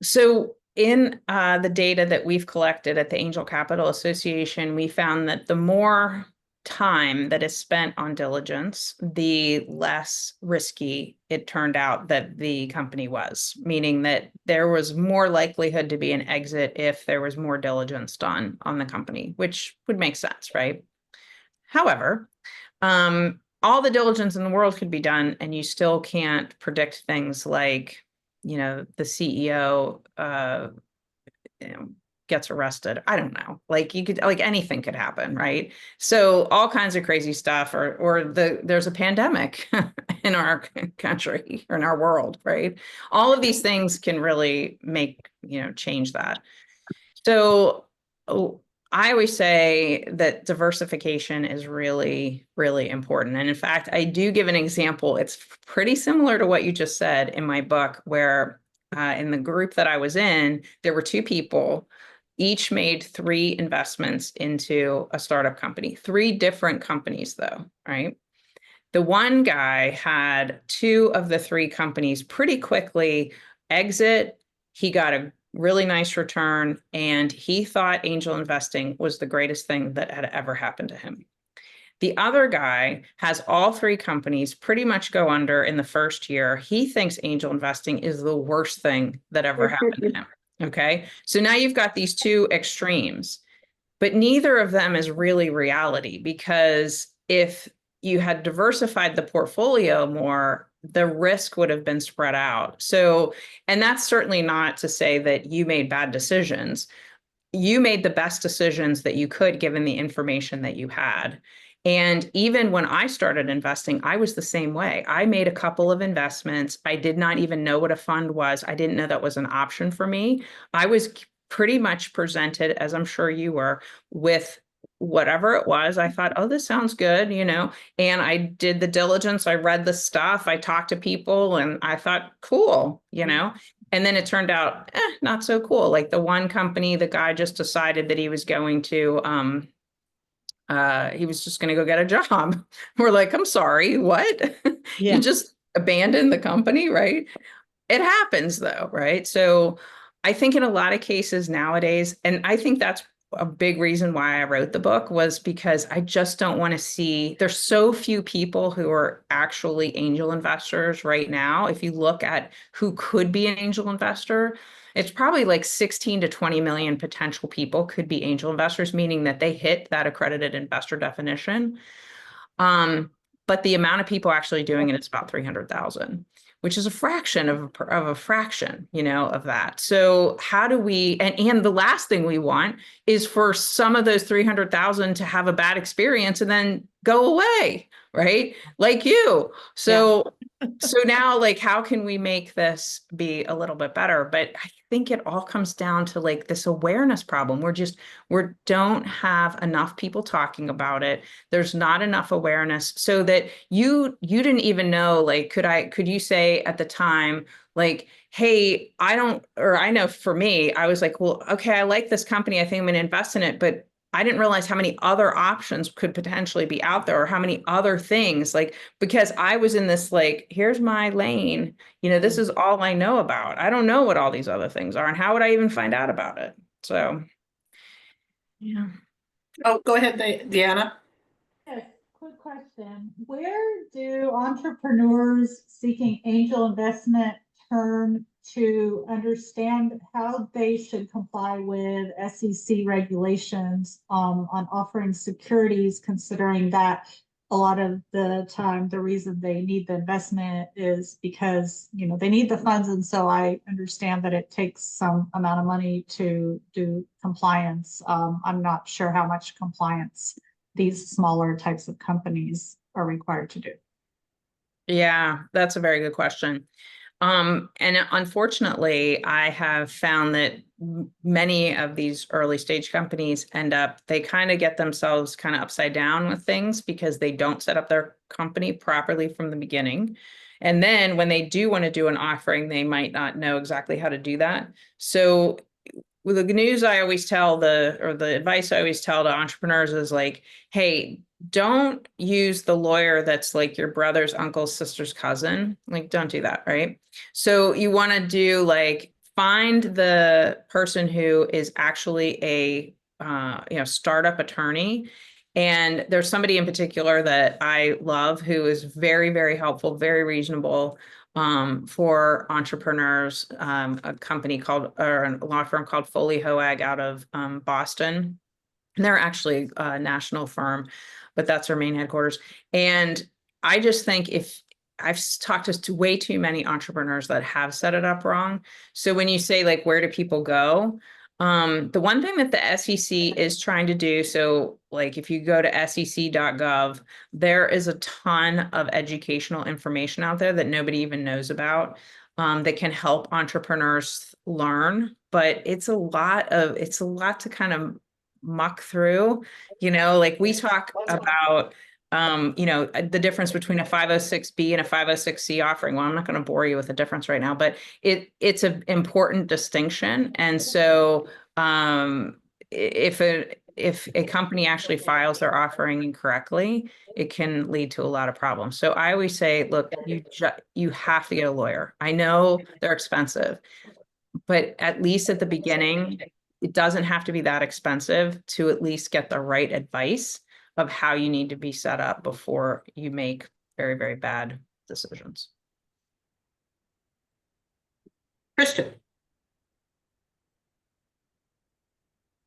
So in the data that we've collected at the Angel Capital Association, we found that the more time that is spent on diligence, the less risky it turned out that the company was, meaning that there was more likelihood to be an exit if there was more diligence done on the company, which would make sense, right? However, all the diligence in the world could be done, and you still can't predict things like, the CEO gets arrested. I don't know. Like anything could happen, right? So all kinds of crazy stuff, or there's a pandemic in our country or in our world, right? All of these things can really make, change that. So I always say that diversification is really, really important. And in fact, I do give an example. It's pretty similar to what you just said in my book, where in the group that I was in, there were two people, each made 3 investments into a startup company, 3 different companies though, right? The one guy had 2 of the 3 companies pretty quickly exit. He got a really nice return, and he thought angel investing was the greatest thing that had ever happened to him. The other guy has all 3 companies pretty much go under in the first year. He thinks angel investing is the worst thing that ever happened to him. Okay. So now you've got these 2 extremes, but neither of them is really reality, because if you had diversified the portfolio more, the risk would have been spread out. So, and that's certainly not to say that you made bad decisions. You made the best decisions that you could given the information that you had. And even when I started investing, I was the same way. I made a couple of investments. I did not even know what a fund was. I didn't know that was an option for me. I was pretty much presented, as I'm sure you were, with whatever it was. I thought, oh, this sounds good, and I did the diligence. I read the stuff. I talked to people, and I thought, cool, And then it turned out, not so cool. Like the one company, the guy just decided that he was going to, he was just going to go get a job. We're like, I'm sorry, what? Yeah. You just abandoned the company, right? It happens though, right? So I think in a lot of cases nowadays, and I think that's a big reason why I wrote the book, was because I just don't want to see, there's so few people who are actually angel investors right now. If you look at who could be an angel investor, it's probably like 16 to 20 million potential people could be angel investors, meaning that they hit that accredited investor definition. But the amount of people actually doing it is about 300,000, which is a fraction of a fraction, of that. So how do we, and the last thing we want is for some of those 300,000 to have a bad experience and then go away, right? Like you. So, so now, like, how can we make this be a little bit better? But I think it all comes down to like this awareness problem. We don't have enough people talking about it. There's not enough awareness, so that you didn't even know, like, could you say at the time, like, hey, I know for me, I was like, well, okay, I like this company. I think I'm going to invest in it, but I didn't realize how many other options could potentially be out there, or how many other things, like, because I was in this, like, here's my lane, this is all I know about. I don't know what all these other things are, and how would I even find out about it? So, yeah. Oh, go ahead, Deanna. Yes, quick question. Where do entrepreneurs seeking angel investment turn to understand how they should comply with SEC regulations on offering securities, considering that a lot of the time the reason they need the investment is because they need the funds, and so I understand that it takes some amount of money to do compliance. I'm not sure how much compliance these smaller types of companies are required to do. Yeah, that's a very good question. And unfortunately, I have found that many of these early stage companies they kind of get themselves kind of upside down with things because they don't set up their company properly from the beginning. And then when they do want to do an offering, they might not know exactly how to do that. So with the news I always tell the advice I always tell to entrepreneurs is like, hey, don't use the lawyer that's like your brother's uncle's sister's cousin. Like, don't do that, right? So you want to do like find the person who is actually a startup attorney. And there's somebody in particular that I love who is very, very helpful, very reasonable for entrepreneurs, a company called, or a law firm called Foley Hoag out of Boston. And they're actually a national firm, but that's their main headquarters. And I just think I've talked to way too many entrepreneurs that have set it up wrong. So when you say like, where do people go? The one thing that the SEC is trying to do, so like if you go to sec.gov, there is a ton of educational information out there that nobody even knows about, that can help entrepreneurs learn, but it's a lot to kind of muck through, like we talk about, the difference between a 506B and a 506C offering. Well, I'm not going to bore you with the difference right now, but it's an important distinction. And so if a company actually files their offering incorrectly, it can lead to a lot of problems. So I always say, look, you have to get a lawyer. I know they're expensive, but at least at the beginning, it doesn't have to be that expensive to at least get the right advice of how you need to be set up before you make very, very bad decisions.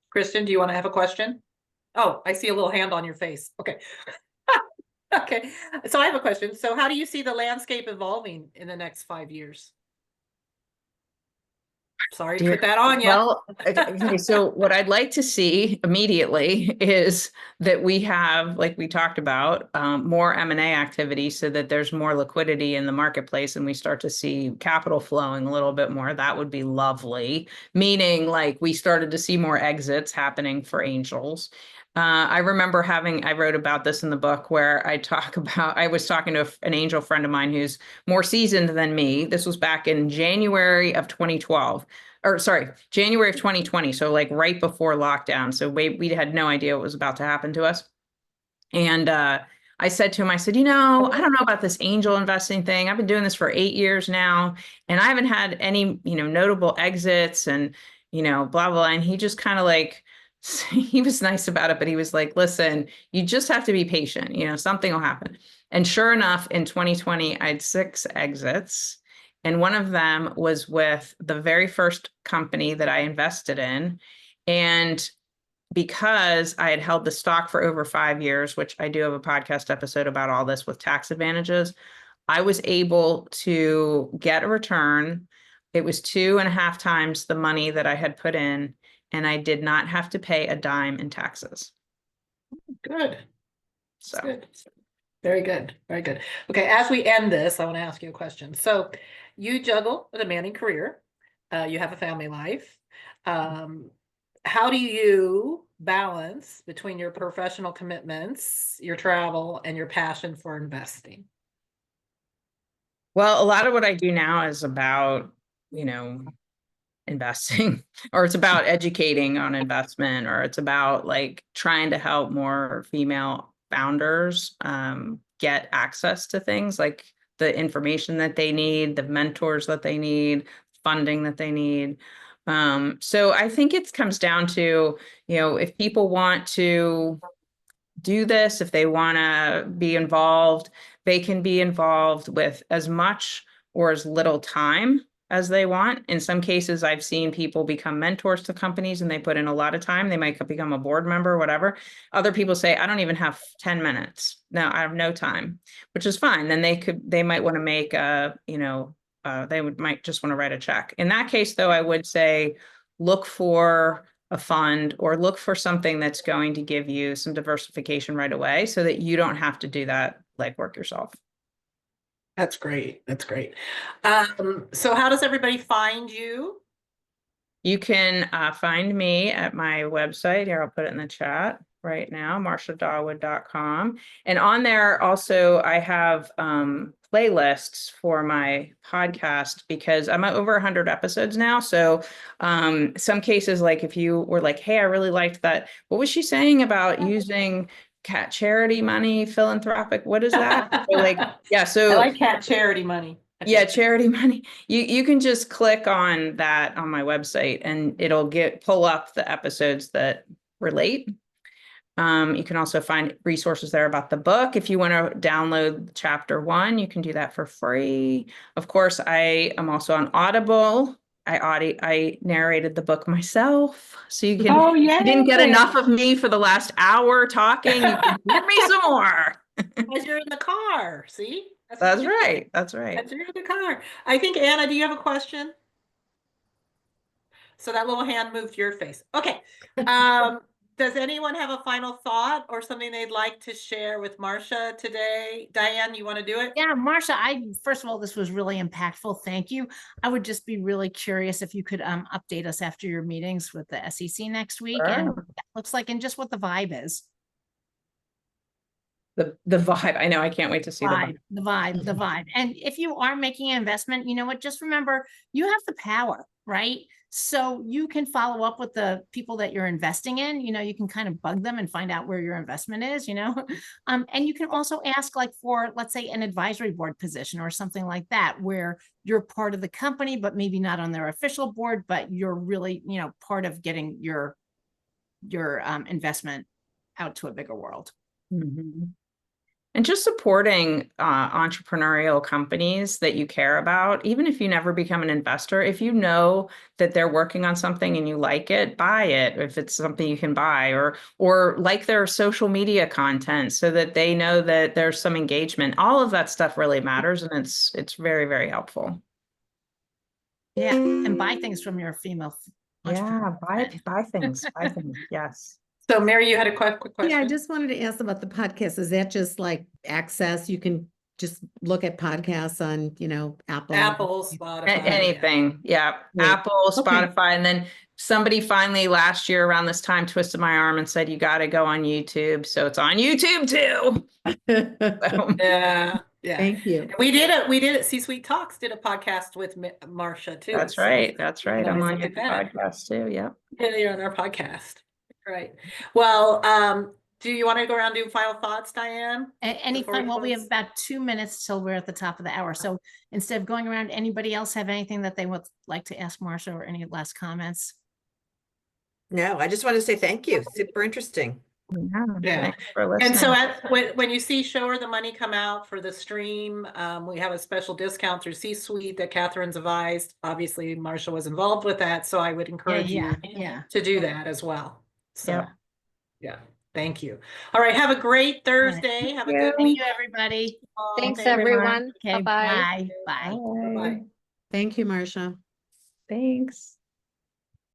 Kristen, do you want to have a question? Oh, I see a little hand on your face. Okay. Okay. So I have a question. So how do you see the landscape evolving in the next 5 years? Sorry to put that on you. Well, okay, so what I'd like to see immediately is that we have, like we talked about, more M&A activity so that there's more liquidity in the marketplace and we start to see capital flowing a little bit more. That would be lovely, meaning like we started to see more exits happening for angels. I remember I wrote about this in the book where I was talking to an angel friend of mine who's more seasoned than me. This was back in January of 2020. So like right before lockdown. So we had no idea what was about to happen to us. And I said to him, I said, I don't know about this angel investing thing. I've been doing this for 8 years now, and I haven't had any, notable exits and, blah, blah. And he just kind of like, he was nice about it, but he was like, listen, you just have to be patient, something will happen. And sure enough, in 2020, I had 6 exits. And one of them was with the very first company that I invested in. And because I had held the stock for over 5 years, which I do have a podcast episode about all this with tax advantages, I was able to get a return. It was 2.5 times the money that I had put in, and I did not have to pay a dime in taxes. Good. So good. Very good. Very good. Okay. As we end this, I want to ask you a question. So you juggle a demanding career. You have a family life. How do you balance between your professional commitments, your travel, and your passion for investing? Well, a lot of what I do now is about, investing, or it's about educating on investment, or it's about like trying to help more female founders get access to things like the information that they need, the mentors that they need, funding that they need. So I think it comes down to, if people want to do this, if they want to be involved, they can be involved with as much or as little time as they want. In some cases, I've seen people become mentors to companies and they put in a lot of time. They might become a board member, whatever. Other people say, I don't even have 10 minutes. No, I have no time, which is fine. Then they might want to make might just want to write a check. In that case, though, I would say, look for a fund or look for something that's going to give you some diversification right away so that you don't have to do that legwork yourself. That's great. That's great. So how does everybody find you? You can find me at my website. Here, I'll put it in the chat right now, marciadawood.com. And on there also, I have playlists for my podcast because I'm at over 100 episodes now. So some cases, like if you were like, hey, I really liked that. What was she saying about using cat charity money, philanthropic? What is that? So like, yeah, I so like cat charity money. yeah, charity money. You can just click on that on my website and it'll pull up the episodes that relate. You can also find resources there about the book. If you want to download chapter 1, you can do that for free. Of course, I am also on Audible. I narrated the book myself. So you can, Oh, if you didn't get yay. enough of me for the last hour talking, you can hear me some more. As you're in the car, see? That's right. That's right. As you're in the car. I think, Anna, do you have a question? So that little hand moved your face. Okay. Does anyone have a final thought or something they'd like to share with Marcia today? Diane, you want to do it? Yeah, Marcia, first of all, this was really impactful. Thank you. I would just be really curious if you could update us after your meetings with the SEC next week and Sure. what that looks like and just what the vibe is. The vibe. I know. I can't wait to see the vibe. The vibe. And if you are making an investment, you know what, just remember you have the power, right? So you can follow up with the people that you're investing in, you know, you can kind of bug them and find out where your investment is, you know. And you can also ask like for, let's say, an advisory board position or something like that, where you're part of the company, but maybe not on their official board, but you're really, you know, part of getting your investment out to a bigger world. Mhm. And just supporting entrepreneurial companies that you care about, even if you never become an investor, if you know that they're working on something and you like it, buy it if it's something you can buy, or like their social media content so that they know that there's some engagement. All of that stuff really matters, and it's very, very helpful. Yeah, and buy things from your female. Yeah, buy things, buy things. Yes. So Mary, you had a quick question. Yeah, I just wanted to ask about the podcast. Is that just like access? You can just look at podcasts on, you know, Apple, Spotify. Anything. Yeah. Great. Apple, Okay. Spotify. And then somebody finally last year around this time twisted my arm and said, you got to go on YouTube. So it's on YouTube too. So, Yeah. Yeah. Thank you. We did it. C-Suite Talks did a podcast with Marcia too. that's So right. That's right. I'm always on look your at that. podcast too. Yep. Yeah, you're on our podcast. Right. Well, do you want to go around and do final thoughts, Diane? Before we Anytime, well, we have close? about 2 minutes till we're at the top of the hour. So instead of going around, anybody else have anything that they would like to ask Marcia or any last comments? No, I just want to say thank you. Super interesting. Yeah. Thanks for listening. And so when you see Show Her the Money come out for the stream, we have a special discount through C-Suite that Catherine's advised. Obviously, Marcia was involved with that, so I would encourage you to do that as well. So, Yep. yeah, thank you. All right, have a great Thursday. Have a good Thank week. you, everybody. Thanks, Thank you. everyone. Okay, Bye-bye. bye. Bye. Bye. Thank you, Marcia. Thanks.